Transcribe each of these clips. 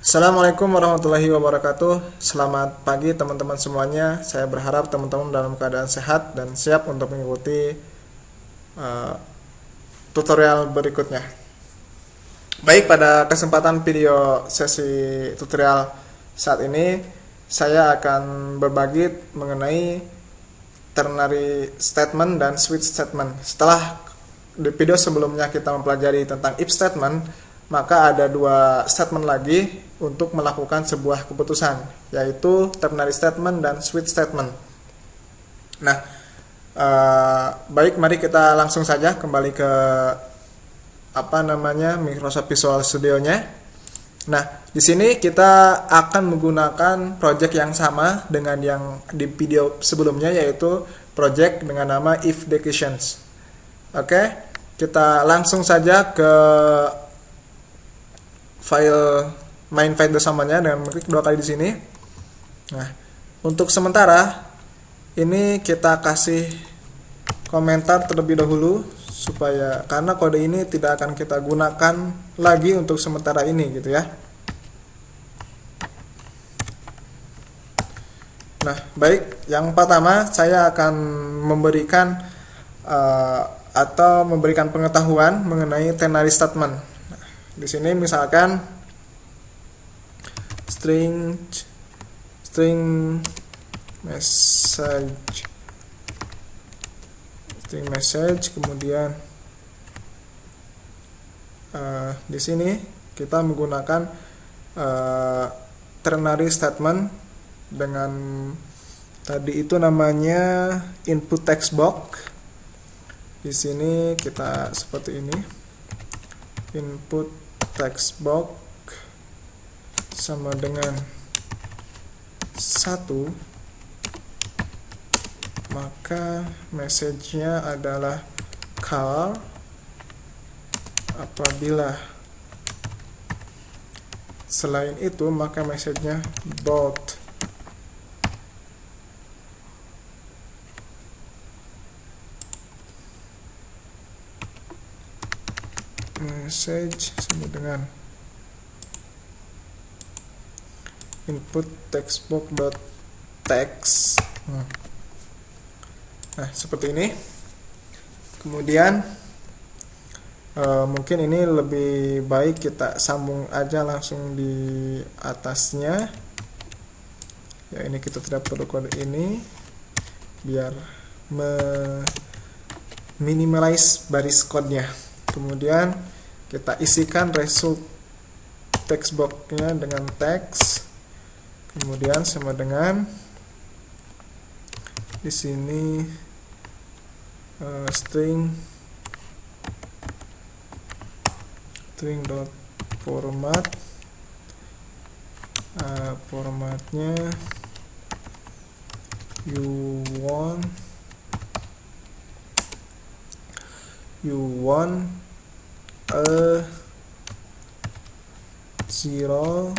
Assalamualaikum warahmatullahi wabarakatuh. Selamat pagi teman-teman semuanya. Saya berharap teman-teman dalam keadaan sehat dan siap untuk mengikuti tutorial berikutnya. Baik, pada kesempatan video sesi tutorial saat ini saya akan berbagi mengenai ternary statement dan switch statement. Setelah di video sebelumnya kita mempelajari tentang if statement, maka ada dua statement lagi untuk melakukan sebuah keputusan, yaitu ternary statement dan switch statement. Nah, baik, mari kita langsung saja kembali ke Microsoft Visual Studio-nya. Nah, di sini kita akan menggunakan project yang sama dengan yang di video sebelumnya, yaitu project dengan nama if decisions. Oke, kita langsung saja ke file main file bersamanya dengan mengklik dua kali di sini. Nah, untuk sementara ini kita kasih komentar terlebih dahulu supaya karena kode ini tidak akan kita gunakan lagi untuk sementara ini gitu ya. Nah, baik, yang pertama saya akan memberikan atau memberikan pengetahuan mengenai ternary statement. Di sini misalkan string message, kemudian di sini kita menggunakan ternary statement dengan tadi itu namanya input text box. Di sini kita seperti ini, input text box sama dengan 1, maka message-nya adalah car. Apabila selain itu, maka message-nya boat. Message sama dengan input textbox dot text. Nah, seperti ini. Kemudian mungkin ini lebih baik kita sambung aja langsung di atasnya. Ya, ini kita tidak perlu kode ini biar minimize baris kodenya. Kemudian kita isikan result text box-nya dengan teks. Kemudian sama dengan di sini string dot format, formatnya you want a 0,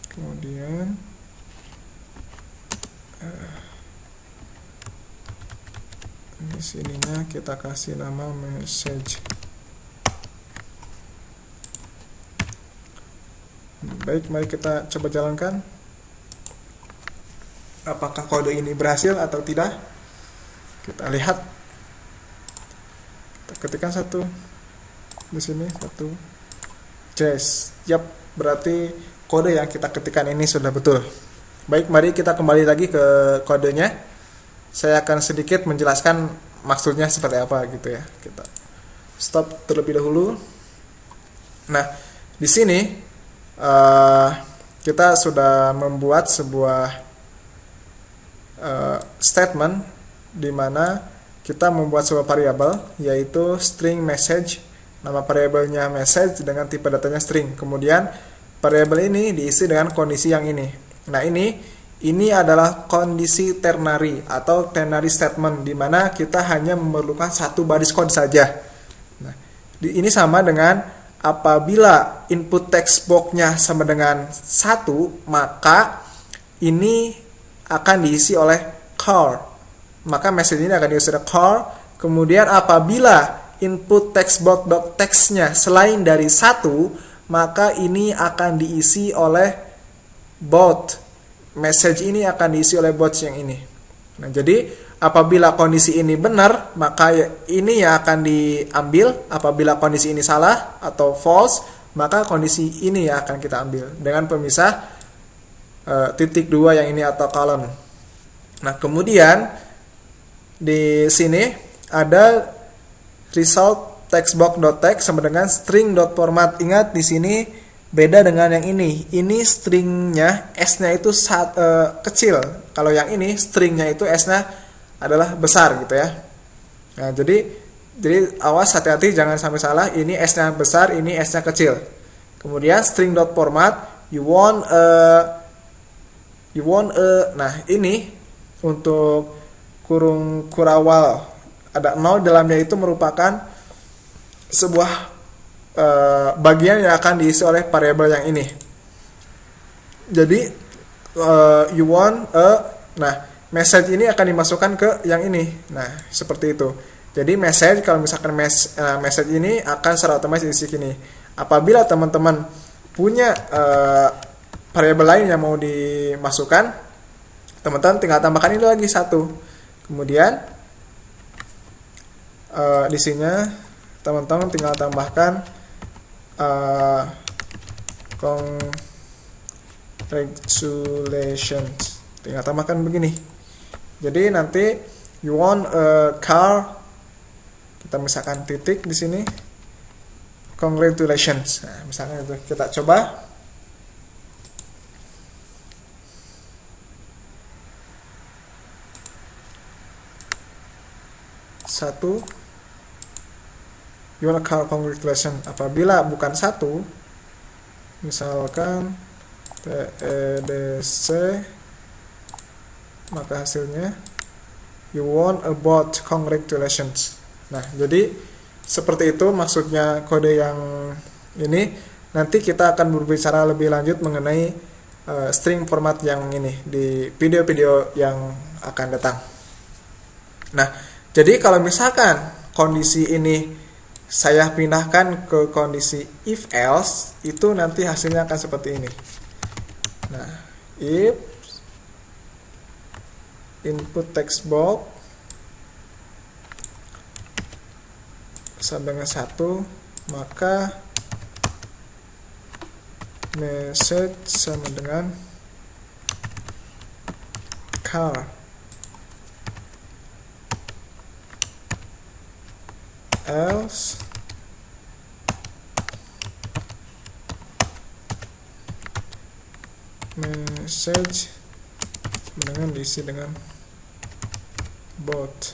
kemudian di sininya kita kasih nama message. Baik, mari kita coba jalankan apakah kode ini berhasil atau tidak. Kita lihat, kita ketikkan 1 di sini, 1 yes, yap, berarti kode yang kita ketikkan ini sudah betul. Baik, mari kita kembali lagi ke kodenya. Saya akan sedikit menjelaskan maksudnya seperti apa gitu ya. Kita stop terlebih dahulu. Nah, di sini kita sudah membuat sebuah statement di mana kita membuat sebuah variabel, yaitu string message. Nama variabelnya message dengan tipe datanya string. Kemudian variabel ini diisi dengan kondisi yang ini. Nah, ini adalah kondisi ternary atau ternary statement, di mana kita hanya memerlukan satu baris kode saja. Nah, ini sama dengan apabila input text box-nya sama dengan 1, maka ini akan diisi oleh car. Maka message ini akan diisi oleh car. Kemudian apabila input textbox.text-nya selain dari 1, maka ini akan diisi oleh bot. Message ini akan diisi oleh bot yang ini. Nah, jadi apabila kondisi ini benar, maka ini yang akan diambil. Apabila kondisi ini salah atau false, maka kondisi ini yang akan kita ambil dengan pemisah titik 2 yang ini atau column. Nah, kemudian di sini ada result textbox.text sama dengan string.format. Ingat di sini beda dengan yang ini. Ini stringnya S-nya itu kecil. Kalau yang ini stringnya itu S-nya adalah besar gitu ya. Nah, jadi awas, hati-hati jangan sampai salah. Ini S-nya besar, ini S-nya kecil. Kemudian string.format you want a. Nah, ini untuk kurung kurawal ada 0 dalamnya itu merupakan sebuah bagian yang akan diisi oleh variabel yang ini. Jadi you want a, nah message ini akan dimasukkan ke yang ini. Nah, seperti itu. Jadi message, kalau misalkan message ini akan secara otomatis diisi sini. Apabila teman-teman punya variabel lain yang mau dimasukkan, teman-teman tinggal tambahkan ini lagi 1. Kemudian di sini teman-teman tinggal tambahkan congratulations, tinggal tambahkan begini. Jadi nanti you want a car, kita misalkan titik di sini congratulations. Nah, misalnya itu kita coba. Satu, you want a car, congratulations. Apabila bukan 1, misalkan TEDC, maka hasilnya you want a bot, congratulations. Nah, jadi seperti itu maksudnya kode yang ini. Nanti kita akan berbicara lebih lanjut mengenai string format yang ini di video-video yang akan datang. Nah, jadi kalau misalkan kondisi ini saya pindahkan ke kondisi if else, itu nanti hasilnya akan seperti ini. Nah, if input text box sama dengan 1, maka message sama dengan car. Else message dengan diisi dengan bot.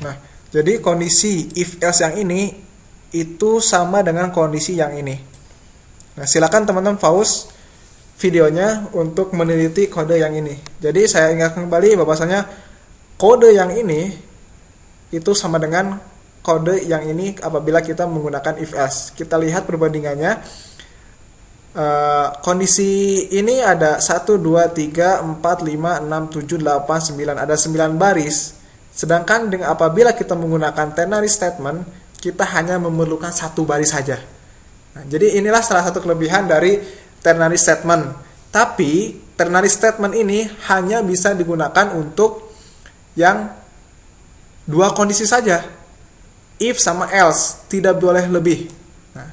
Nah, jadi kondisi if else yang ini itu sama dengan kondisi yang ini. Nah, silakan teman-teman pause videonya untuk meneliti kode yang ini. Jadi saya ingatkan kembali bahwasanya kode yang ini itu sama dengan kode yang ini apabila kita menggunakan if else. Kita lihat perbandingannya. Kondisi ini ada 1, 2, 3, 4, 5, 6, 7, 8, 9. Ada 9 baris. Sedangkan apabila kita menggunakan ternary statement, kita hanya memerlukan 1 baris saja. Nah, jadi inilah salah satu kelebihan dari ternary statement. Tapi ternary statement ini hanya bisa digunakan untuk yang 2 kondisi saja. If sama else, tidak boleh lebih. Nah,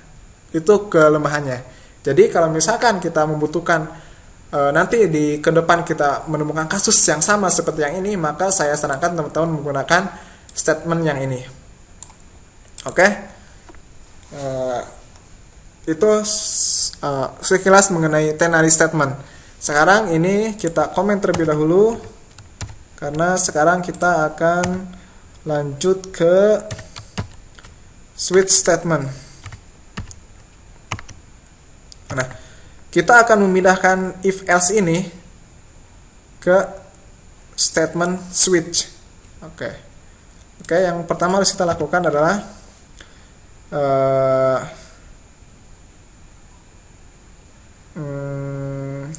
itu kelemahannya. Jadi kalau misalkan kita membutuhkan nanti di ke depan kita menemukan kasus yang sama seperti yang ini, maka saya sarankan teman-teman menggunakan statement yang ini. Oke? Itu sekilas mengenai ternary statement. Sekarang ini kita komen terlebih dahulu, karena sekarang kita akan lanjut ke switch statement. Nah, kita akan memindahkan if else ini ke statement switch. Oke, yang pertama harus kita lakukan adalah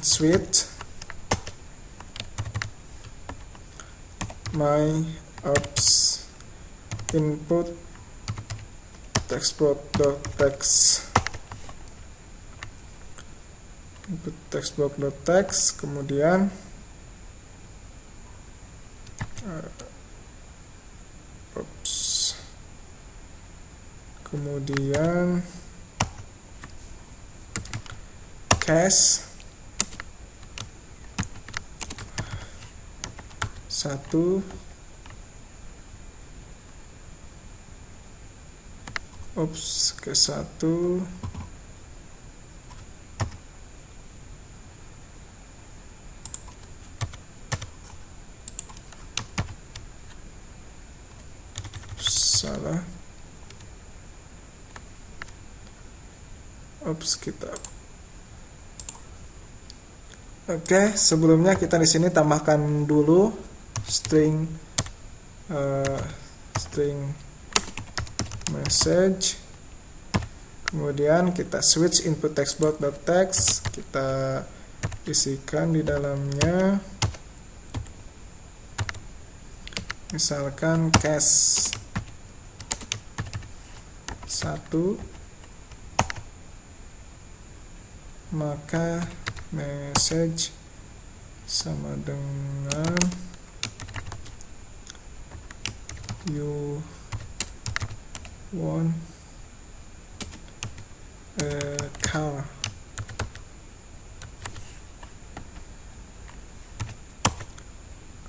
switch my ops input textbox.text, input textbox.text, kemudian kemudian case 1, case 1, salah, kita. Oke, sebelumnya kita di sini tambahkan dulu string message, kemudian kita switch input textbox.text, kita isikan di dalamnya misalkan case 1, maka message sama dengan you want a car.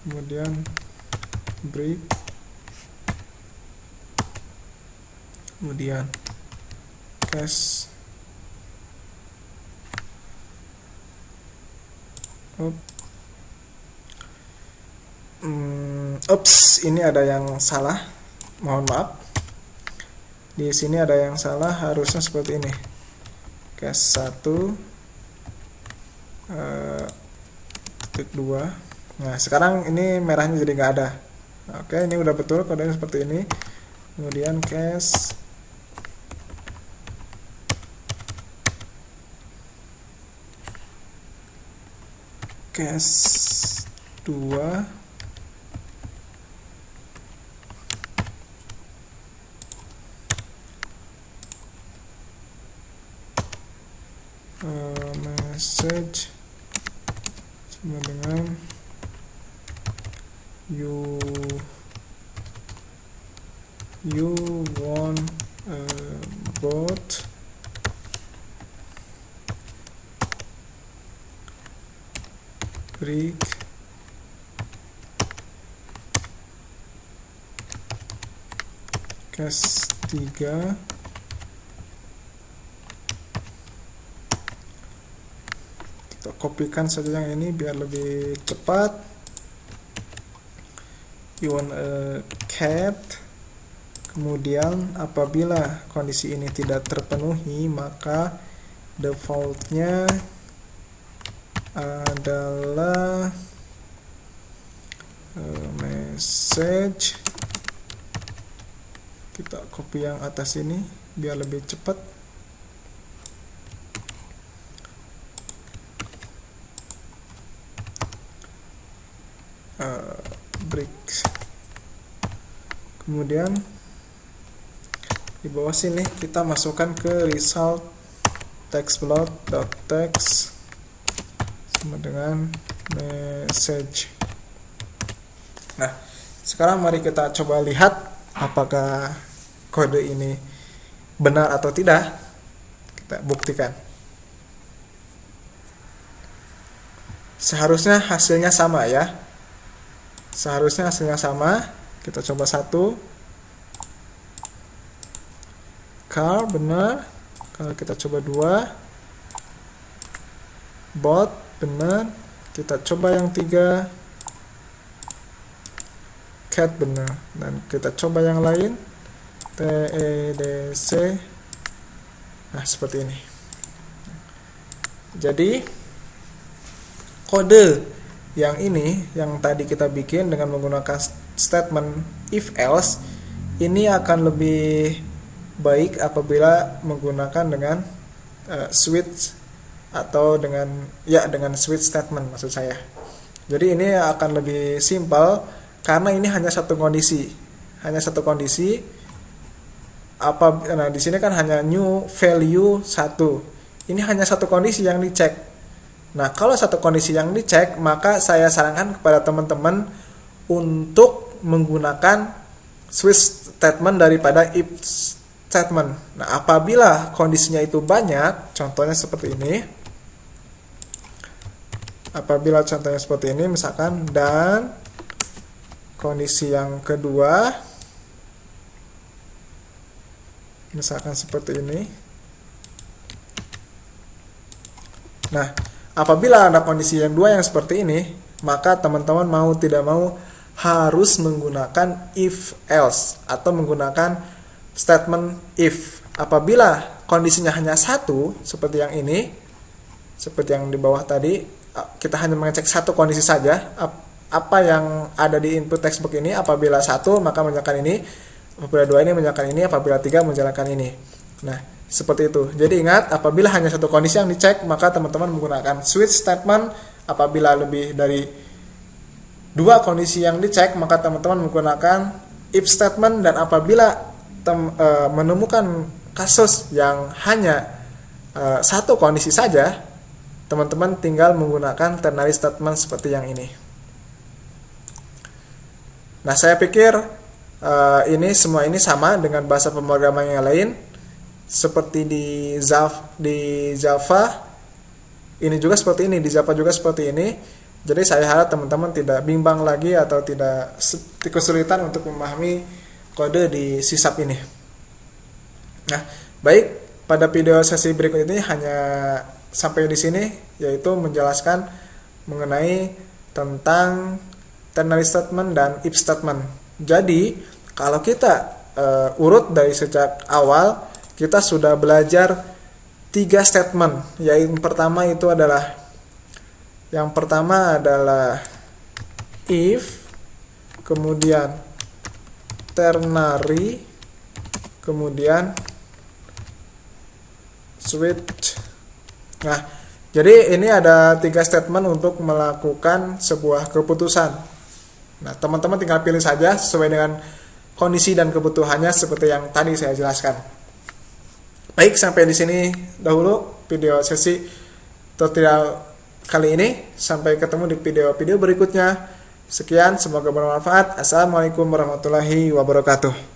Kemudian break, kemudian case ini ada yang salah, mohon maaf. Di sini ada yang salah, harusnya seperti ini. Case 1 titik 2. Nah, sekarang ini merahnya jadi nggak ada. Oke, ini udah betul kodenya seperti ini. Kemudian case case 2 message sama dengan you want a boat, break, case 3 kita kopikan saja yang ini biar lebih cepat. You want a cat, kemudian apabila kondisi ini tidak terpenuhi maka defaultnya adalah message. Kita copy yang atas ini biar lebih cepat. Break. Kemudian di bawah sini kita masukkan ke result textbox.text sama dengan message. Nah, sekarang mari kita coba lihat apakah kode ini benar atau tidak. Kita buktikan. Seharusnya hasilnya sama ya. Seharusnya hasilnya sama. Kita coba 1. Car benar. Kalau kita coba 2. Bot benar. Kita coba yang 3. Cat benar. Dan kita coba yang lain. TEDC. Nah, seperti ini. Jadi kode yang ini, yang tadi kita bikin dengan menggunakan statement if else, ini akan lebih baik apabila menggunakan dengan switch atau dengan switch statement maksud saya. Jadi ini akan lebih simpel karena ini hanya satu kondisi. Nah, di sini kan hanya new value 1. Ini hanya satu kondisi yang dicek. Nah, kalau satu kondisi yang dicek, maka saya sarankan kepada teman-teman untuk menggunakan switch statement daripada if statement. Nah, apabila kondisinya itu banyak, contohnya seperti ini. Apabila contohnya seperti ini, misalkan, dan kondisi yang kedua, misalkan seperti ini. Nah, apabila ada kondisi yang dua yang seperti ini, maka teman-teman mau tidak mau harus menggunakan if else atau menggunakan statement if. Apabila kondisinya hanya satu, seperti yang ini, seperti yang di bawah tadi, kita hanya mengecek satu kondisi saja. Apa yang ada di input textbook ini, apabila satu maka menjalankan ini, apabila dua ini menjalankan ini, apabila tiga menjalankan ini. Nah, seperti itu. Jadi ingat, apabila hanya satu kondisi yang dicek, maka teman-teman menggunakan switch statement. Apabila lebih dari dua kondisi yang dicek, maka teman-teman menggunakan if statement. Dan apabila menemukan kasus yang hanya satu kondisi saja, teman-teman tinggal menggunakan ternary statement seperti yang ini. Nah, saya pikir ini semua ini sama dengan bahasa pemrograman yang lain. Seperti di Java, ini juga seperti ini, di Java juga seperti ini. Jadi saya harap teman-teman tidak bimbang lagi atau tidak kesulitan untuk memahami kode di C# ini. Nah, baik, pada video sesi berikut ini hanya sampai di sini, yaitu menjelaskan mengenai tentang ternary statement dan if statement. Jadi, kalau kita urut dari sejak awal, kita sudah belajar 3 statement. Yang pertama adalah if, kemudian ternary, kemudian switch. Nah, jadi ini ada 3 statement untuk melakukan sebuah keputusan. Nah, teman-teman tinggal pilih saja sesuai dengan kondisi dan kebutuhannya seperti yang tadi saya jelaskan. Baik, sampai di sini dahulu video sesi tutorial kali ini. Sampai ketemu di video-video berikutnya. Sekian, semoga bermanfaat. Assalamualaikum warahmatullahi wabarakatuh.